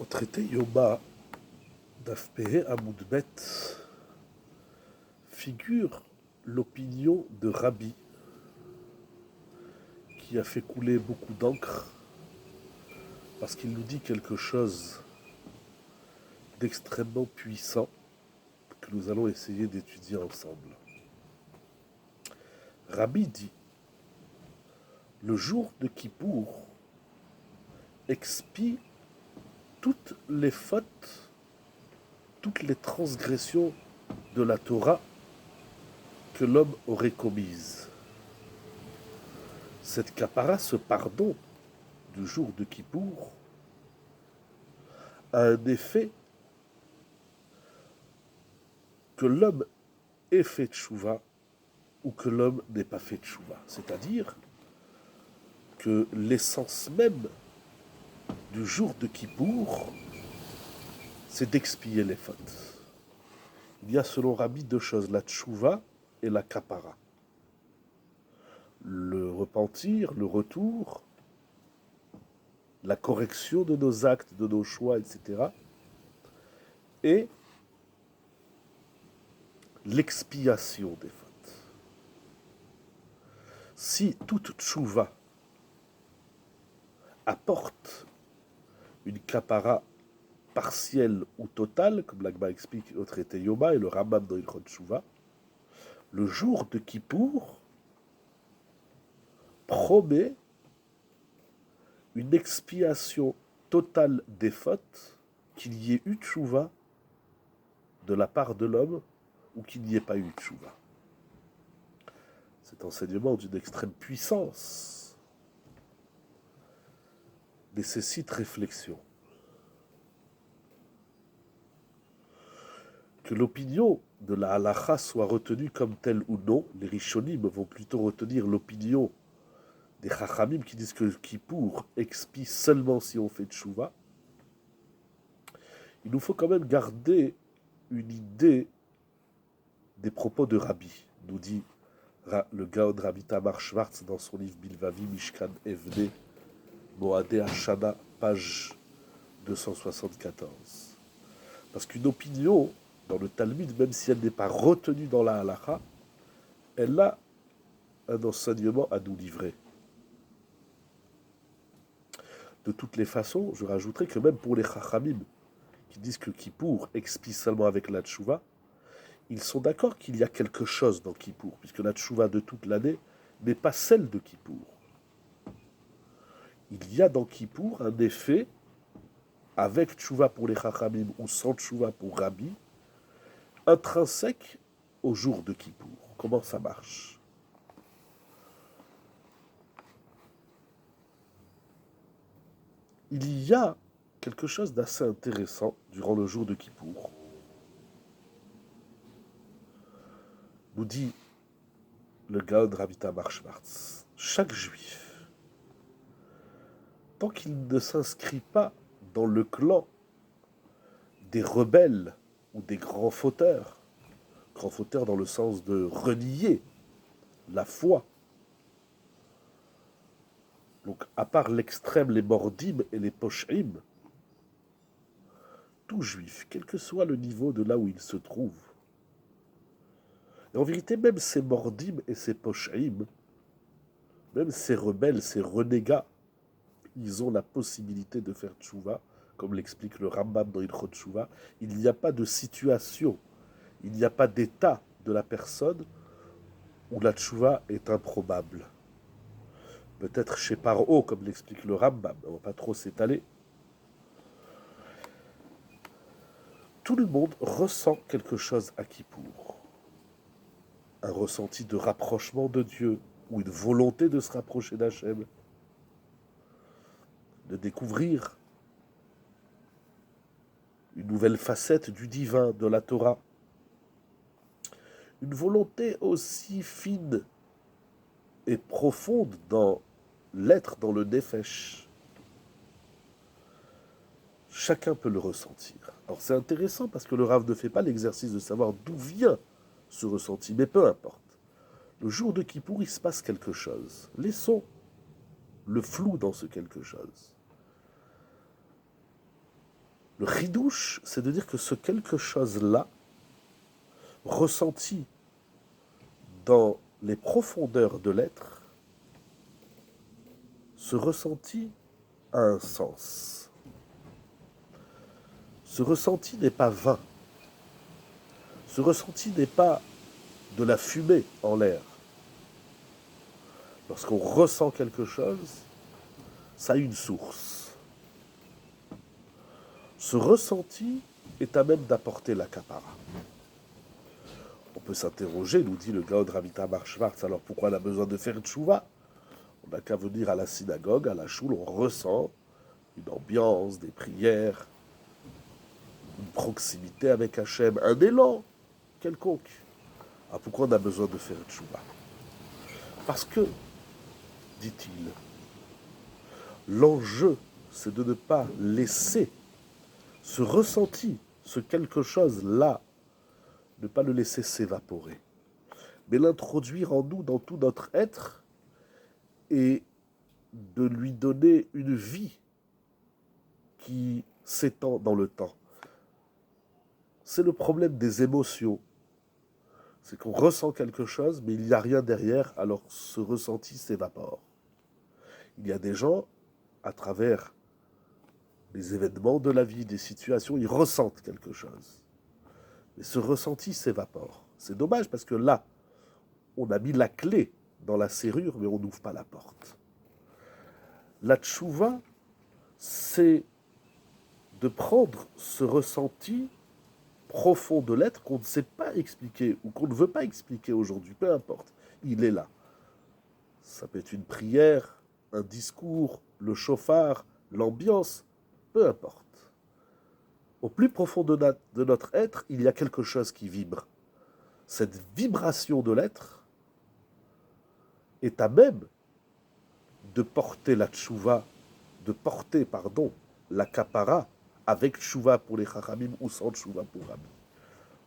Au traité Yoma d'Afpehe Amoudbet figure l'opinion de Rabbi qui a fait couler beaucoup d'encre parce qu'il nous dit quelque chose d'extrêmement puissant que nous allons essayer d'étudier ensemble. Rabbi dit: le jour de Kippour expie toutes les fautes, toutes les transgressions de la Torah que l'homme aurait commises. Cette kapara, ce pardon du jour de Kippour, a un effet que l'homme ait fait tchouva ou que l'homme n'ait pas fait tchouva. C'est-à-dire que l'essence même du jour de Kippour, c'est d'expier les fautes. Il y a selon Rabbi deux choses, la tchouva et la kapara. Le repentir, le retour, la correction de nos actes, de nos choix, etc. Et l'expiation des fautes. Si toute tchouva apporte une kapara partielle ou totale, comme l'Agma explique au traité Yoma et le Rambam dans Ilchot Tchouva, le jour de Kippour promet une expiation totale des fautes, qu'il y ait eu tchouva de la part de l'homme ou qu'il n'y ait pas eu tchouva. Cet enseignement d'une extrême puissance nécessite réflexion. Que l'opinion de la halacha soit retenue comme telle ou non, les rishonim vont plutôt retenir l'opinion des chachamim qui disent que Kippour expie seulement si on fait tchouva. Il nous faut quand même garder une idée des propos de Rabbi, nous dit le Gaon Rabbi Tamar Schwartz dans son livre Bilvavi Mishkan Evne Moadé Hashana, page 274. Parce qu'une opinion, dans le Talmud, même si elle n'est pas retenue dans la halacha, elle a un enseignement à nous livrer. De toutes les façons, je rajouterai que même pour les chachamim, qui disent que Kippour expie seulement avec la tchouva, ils sont d'accord qu'il y a quelque chose dans Kippour, puisque la tchouva de toute l'année n'est pas celle de Kippour. Il y a dans Kippour un effet, avec tchouva pour les chachamim ou sans tchouva pour Rabbi, intrinsèque au jour de Kippour. Comment ça marche? Il y a quelque chose d'assez intéressant durant le jour de Kippour. Nous dit le Gaon Rabbi Tamar Schwartz, chaque juif, tant qu'il ne s'inscrit pas dans le clan des rebelles ou des grands fauteurs dans le sens de renier la foi, donc à part l'extrême, les mordim et les pochim, tout juif, quel que soit le niveau de là où il se trouve, et en vérité même ces mordim et ces pochim, même ces rebelles, ces renégats, ils ont la possibilité de faire tchouva, comme l'explique le Rambam dans Ilchot Tchouva. Il n'y a pas de situation, il n'y a pas d'état de la personne où la tchouva est improbable. Peut-être chez Paro, comme l'explique le Rambam, on ne va pas trop s'étaler. Tout le monde ressent quelque chose à Kippour. Un ressenti de rapprochement de Dieu, ou une volonté de se rapprocher d'Hachem, de découvrir une nouvelle facette du divin, de la Torah. Une volonté aussi fine et profonde dans l'être, dans le nefesh. Chacun peut le ressentir. Alors c'est intéressant parce que le Rav ne fait pas l'exercice de savoir d'où vient ce ressenti, mais peu importe. Le jour de Kippour, il se passe quelque chose. Laissons le flou dans ce quelque chose. Le chidouche, c'est de dire que ce quelque chose-là, ressenti dans les profondeurs de l'être, ce ressenti a un sens. Ce ressenti n'est pas vain. Ce ressenti n'est pas de la fumée en l'air. Lorsqu'on ressent quelque chose, ça a une source. Ce ressenti est à même d'apporter l'accaparat. On peut s'interroger, nous dit le Gaon Ravita Mar Schwartz, alors pourquoi on a besoin de faire tchouva? On n'a qu'à venir à la synagogue, à la choule, on ressent une ambiance, des prières, une proximité avec Hachem, un élan quelconque. Ah, pourquoi on a besoin de faire tchouva? Parce que, dit-il, l'enjeu, c'est de ne pas laisser ce ressenti, ce quelque chose-là, ne pas le laisser s'évaporer, mais l'introduire en nous, dans tout notre être, et de lui donner une vie qui s'étend dans le temps. C'est le problème des émotions. C'est qu'on ressent quelque chose, mais il n'y a rien derrière, alors ce ressenti s'évapore. Il y a des gens, à travers les événements de la vie, des situations, ils ressentent quelque chose. Mais ce ressenti s'évapore. C'est dommage parce que là, on a mis la clé dans la serrure, mais on n'ouvre pas la porte. La tchouva, c'est de prendre ce ressenti profond de l'être qu'on ne sait pas expliquer ou qu'on ne veut pas expliquer aujourd'hui, peu importe, il est là. Ça peut être une prière, un discours, le chauffard, l'ambiance, peu importe. Au plus profond de notre être, il y a quelque chose qui vibre. Cette vibration de l'être est à même de porter la tchouva, de porter, l'accaparat avec tchouva pour les chachamim ou sans tchouva pour Rabbi.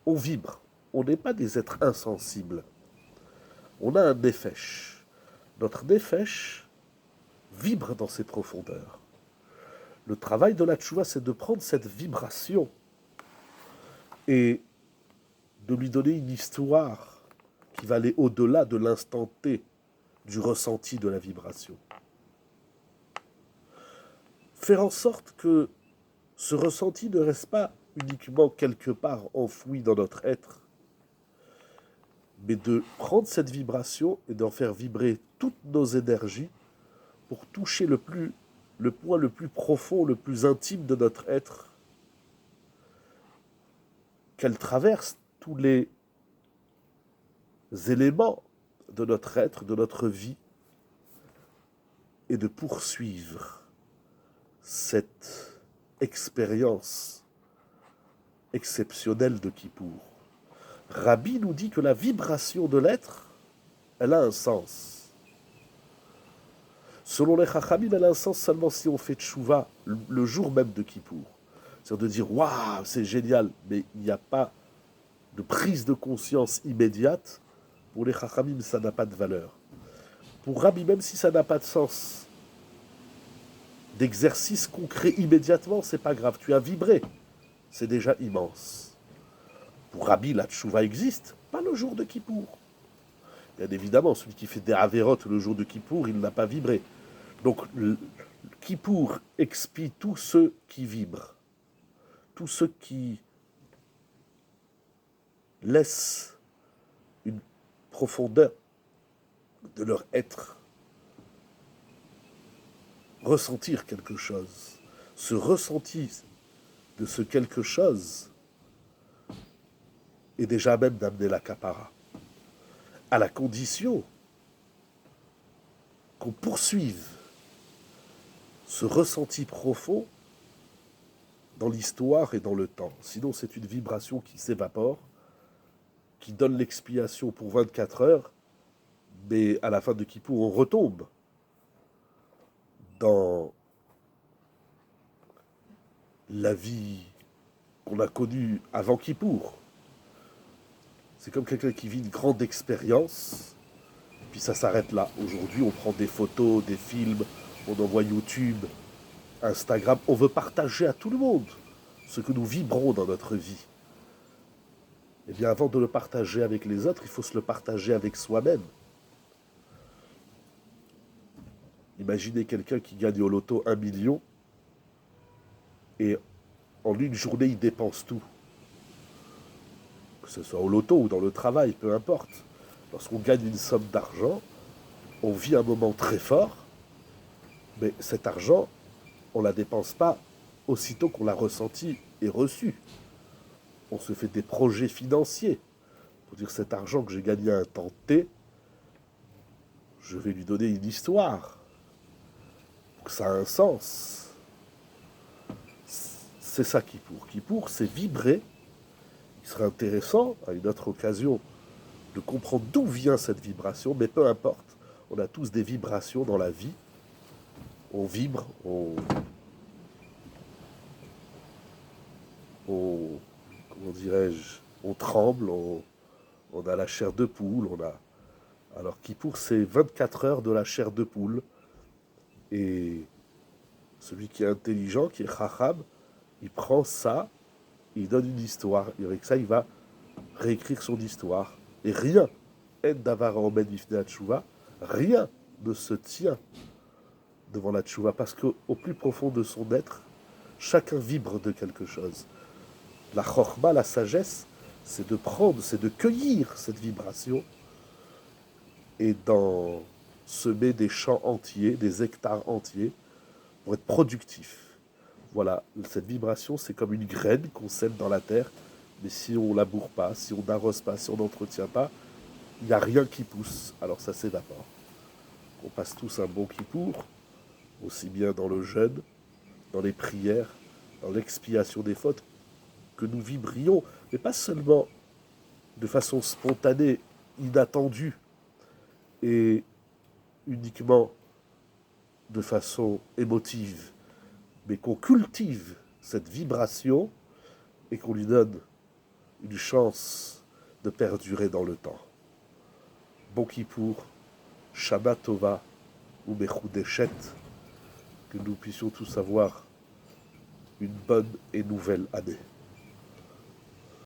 On vibre. On n'est pas des êtres insensibles. On a un nefesh. Notre nefesh vibre dans ses profondeurs. Le travail de la tchouva, c'est de prendre cette vibration et de lui donner une histoire qui va aller au-delà de l'instant T du ressenti de la vibration. Faire en sorte que ce ressenti ne reste pas uniquement quelque part enfoui dans notre être, mais de prendre cette vibration et d'en faire vibrer toutes nos énergies pour toucher le point le plus profond, le plus intime de notre être, qu'elle traverse tous les éléments de notre être, de notre vie, et de poursuivre cette expérience exceptionnelle de Kippour. Rabbi nous dit que la vibration de l'être, elle a un sens. Selon les Chachamim, elle a un sens seulement si on fait tchouva le jour même de Kippour. C'est-à-dire de dire « Waouh, c'est génial !» Mais il n'y a pas de prise de conscience immédiate. Pour les Chachamim, ça n'a pas de valeur. Pour Rabbi, même si ça n'a pas de sens, d'exercice concret immédiatement, c'est pas grave. Tu as vibré. C'est déjà immense. Pour Rabbi, la tchouva existe, pas le jour de Kippour. Bien évidemment, celui qui fait des avérotes le jour de Kippour, il n'a pas vibré. Donc, Kippour expie tous ceux qui vibrent, tous ceux qui laissent une profondeur de leur être ressentir quelque chose. Ce ressenti de ce quelque chose est déjà même d'amener l'accaparat, à la condition qu'on poursuive ce ressenti profond dans l'histoire et dans le temps. Sinon, c'est une vibration qui s'évapore, qui donne l'expiation pour 24 heures, mais à la fin de Kippour, on retombe dans la vie qu'on a connue avant Kippour. C'est comme quelqu'un qui vit une grande expérience, puis ça s'arrête là. Aujourd'hui, on prend des photos, des films, on envoie YouTube, Instagram, on veut partager à tout le monde. ce que nous vibrons dans notre vie, eh bien avant de le partager avec les autres, il faut se le partager avec soi-même. Imaginez quelqu'un qui gagne au loto 1 million et en une journée il dépense tout. Que ce soit au loto ou dans le travail, peu importe. Lorsqu'on gagne une somme d'argent, on vit un moment très fort, mais cet argent, on ne la dépense pas aussitôt qu'on l'a ressenti et reçu. On se fait des projets financiers. Pour dire cet argent que j'ai gagné à un temps T, je vais lui donner une histoire. Pour que ça a un sens. C'est ça Kippour. Kippour, c'est vibrer. Il serait intéressant, à une autre occasion, de comprendre d'où vient cette vibration, mais peu importe. On a tous des vibrations dans la vie. On vibre, comment dirais-je, on tremble, on a la chair de poule, alors Kippour, c'est 24 heures de la chair de poule. Et celui qui est intelligent, qui est chacham, il prend ça, il donne une histoire. Et avec ça, il va réécrire son histoire. Et rien, rien ne se tient devant la tchouva, parce qu'au plus profond de son être, chacun vibre de quelque chose. La chorma, la sagesse, c'est de prendre, c'est de cueillir cette vibration et d'en semer des champs entiers, des hectares entiers, pour être productif. Voilà, cette vibration, c'est comme une graine qu'on sème dans la terre, mais si on ne laboure pas, si on n'arrose pas, si on n'entretient pas, il n'y a rien qui pousse, alors ça s'évapore. On passe tous un bon Kippour, aussi bien dans le jeûne, dans les prières, dans l'expiation des fautes, que nous vibrions, mais pas seulement de façon spontanée, inattendue, et uniquement de façon émotive, mais qu'on cultive cette vibration et qu'on lui donne une chance de perdurer dans le temps. Bon Kippour, Shana Tova ou Mechudeshet, que nous puissions tous avoir une bonne et nouvelle année.